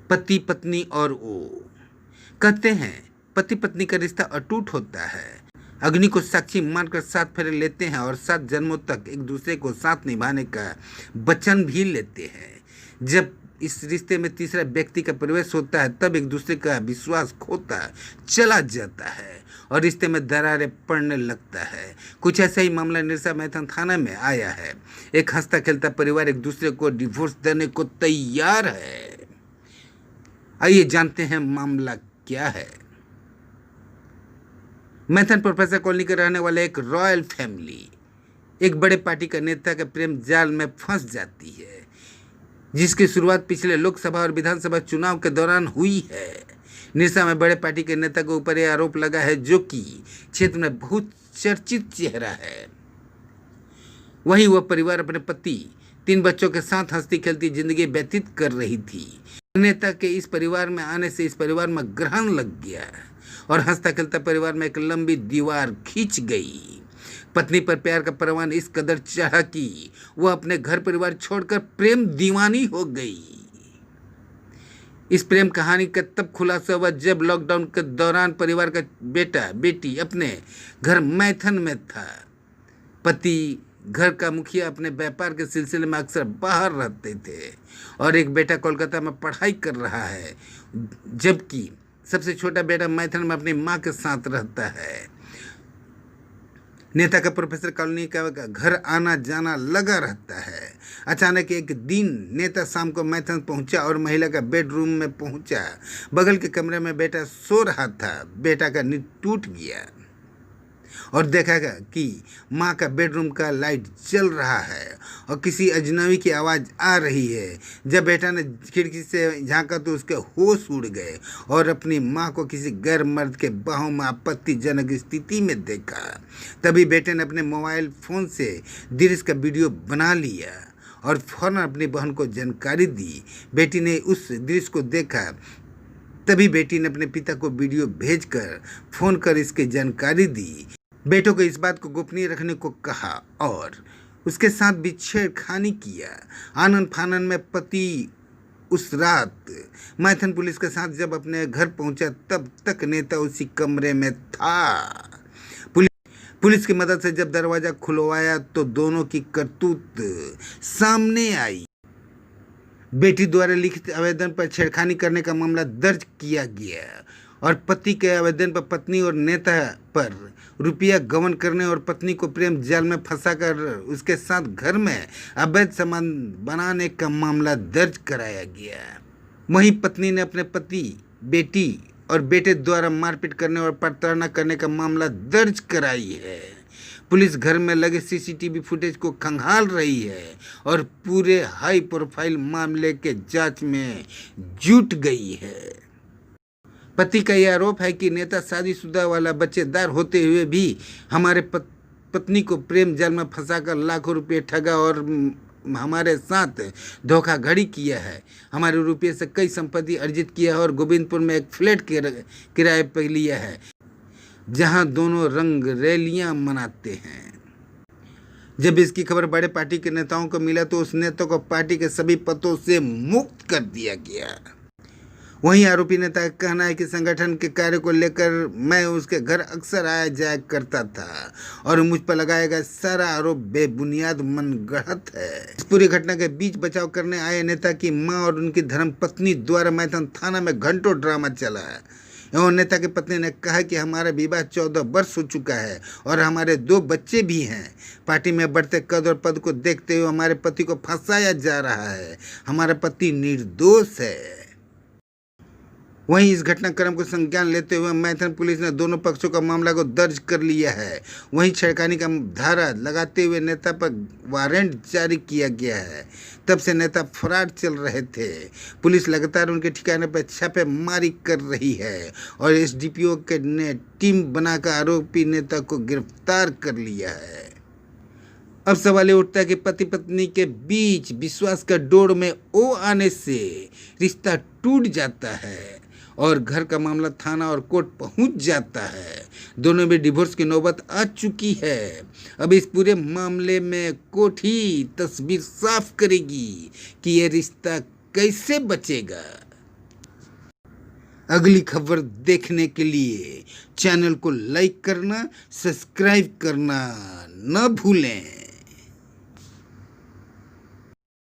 पति पत्नी और वो कहते हैं पति पत्नी का रिश्ता अटूट होता है। अग्नि को साक्षी मानकर 7 फेरे लेते हैं और 7 जन्मों तक एक दूसरे को साथ निभाने का वचन भी लेते हैं। जब इस रिश्ते में तीसरा व्यक्ति का प्रवेश होता है तब एक दूसरे का विश्वास खोता चला जाता है और रिश्ते में दरारें पड़ने लगता है। कुछ ऐसा ही मामला निरसा मैथन थाना में आया है। एक हंसता खेलता परिवार एक दूसरे को डिवोर्स देने को तैयार है। आइए जानते हैं मामला क्या है। मैथन प्रोफेसर कॉलोनी के रहने वाले एक रॉयल फैमिली एक बड़े पार्टी का नेता के प्रेम जाल में फंस जाती है, जिसकी शुरुआत पिछले लोकसभा और विधानसभा चुनाव के दौरान हुई है। निरसा में बड़े पार्टी के नेता के ऊपर यह आरोप लगा है, जो कि क्षेत्र में बहुत चर्चित चेहरा है। वहीं वह परिवार अपने पति 3 बच्चों के साथ हंसती खेलती जिंदगी व्यतीत कर रही थी। नेता के इस परिवार में आने से इस परिवार में ग्रहण लग गया और हंसता खेलता परिवार में एक लंबी दीवार खींच गई। पत्नी पर प्यार का परवान इस कदर चढ़ा कि वह अपने घर परिवार छोड़कर प्रेम दीवानी हो गई। इस प्रेम कहानी का तब खुलासा हुआ जब लॉकडाउन के दौरान परिवार का बेटा बेटी अपने घर मैथन में था। पति घर का मुखिया अपने व्यापार के सिलसिले में अक्सर बाहर रहते थे और एक बेटा कोलकाता में पढ़ाई कर रहा है, जबकि सबसे छोटा बेटा मैथन में अपनी मां के साथ रहता है। नेता का प्रोफेसर कॉलोनी का घर आना जाना लगा रहता है। अचानक एक दिन नेता शाम को मैथन पहुंचा और महिला का बेडरूम में पहुंचा। बगल के कमरे में बेटा सो रहा था। बेटा का नींद टूट गया और देखा कि माँ का बेडरूम का लाइट जल रहा है और किसी अजनबी की आवाज़ आ रही है। जब बेटा ने खिड़की से झांका तो उसके होश उड़ गए और अपनी माँ को किसी गैर मर्द के बाहों में आपत्तिजनक स्थिति में देखा। तभी बेटे ने अपने मोबाइल फ़ोन से दृश्य का वीडियो बना लिया और फौरन अपनी बहन को जानकारी दी। बेटी ने उस दृश्य को देखा। तभी बेटी ने अपने पिता को वीडियो भेजकर फ़ोन कर इसकी जानकारी दी। बेटों को इस बात को गोपनीय रखने को कहा और उसके साथ भी छेड़खानी किया। आनन फानन में पति उस रात मैथन पुलिस के साथ जब अपने घर पहुंचा तब तक नेता उसी कमरे में था। पुलिस की मदद से जब दरवाज़ा खुलवाया तो दोनों की करतूत सामने आई। बेटी द्वारा लिखित आवेदन पर छेड़खानी करने का मामला दर्ज किया गया और पति के आवेदन पर पत्नी और नेता पर रुपया गबन करने और पत्नी को प्रेम जाल में फंसाकर उसके साथ घर में अवैध सामान बनाने का मामला दर्ज कराया गया। वहीं पत्नी ने अपने पति, बेटी और बेटे द्वारा मारपीट करने और प्रताड़ना करने का मामला दर्ज कराई है। पुलिस घर में लगे सीसीटीवी फुटेज को खंगाल रही है और पूरे हाई प्रोफाइल मामले के जांच में जुट गई है। पति का यह आरोप है कि नेता शादीशुदा वाला बच्चेदार होते हुए भी हमारे पत्नी को प्रेम जाल में फंसाकर लाखों रुपए ठगा और हमारे साथ धोखाधड़ी किया है। हमारे रुपये से कई संपत्ति अर्जित किया है और गोविंदपुर में एक फ्लैट किराए पर लिया है, जहां दोनों रंग रैलियां मनाते हैं। जब इसकी खबर बड़े पार्टी के नेताओं को मिला तो उस नेता को पार्टी के सभी पदों से मुक्त कर दिया गया। वहीं आरोपी नेता का कहना है कि संगठन के कार्य को लेकर मैं उसके घर अक्सर आया जाया करता था और मुझ पर लगाया गया सारा आरोप बेबुनियाद मनगढ़ंत है। इस पूरी घटना के बीच बचाव करने आए नेता की मां और उनकी धर्मपत्नी द्वारा मैथन थाना में घंटों ड्रामा चला है। एवं नेता की पत्नी ने कहा कि हमारा विवाह 14 वर्ष हो चुका है और हमारे 2 बच्चे भी हैं। पार्टी में बढ़ते कद और पद को देखते हुए हमारे पति को फंसाया जा रहा है। हमारा पति निर्दोष है। वहीं इस घटनाक्रम को संज्ञान लेते हुए मैथन पुलिस ने दोनों पक्षों का मामला को दर्ज कर लिया है। वहीं छेड़खानी का धारा लगाते हुए नेता पर वारंट जारी किया गया है। तब से नेता फरार चल रहे थे। पुलिस लगातार उनके ठिकाने पर छापेमारी कर रही है और एसडीपीओ ने टीम बनाकर आरोपी नेता को गिरफ्तार कर लिया है। अब सवाल उठता है कि पति पत्नी के बीच विश्वास का डोर में ओ आने से रिश्ता टूट जाता है और घर का मामला थाना और कोर्ट पहुंच जाता है। दोनों में डिवोर्स की नौबत आ चुकी है। अब इस पूरे मामले में कोर्ट ही तस्वीर साफ करेगी कि ये रिश्ता कैसे बचेगा। अगली खबर देखने के लिए चैनल को लाइक करना, सब्सक्राइब करना न भूलें।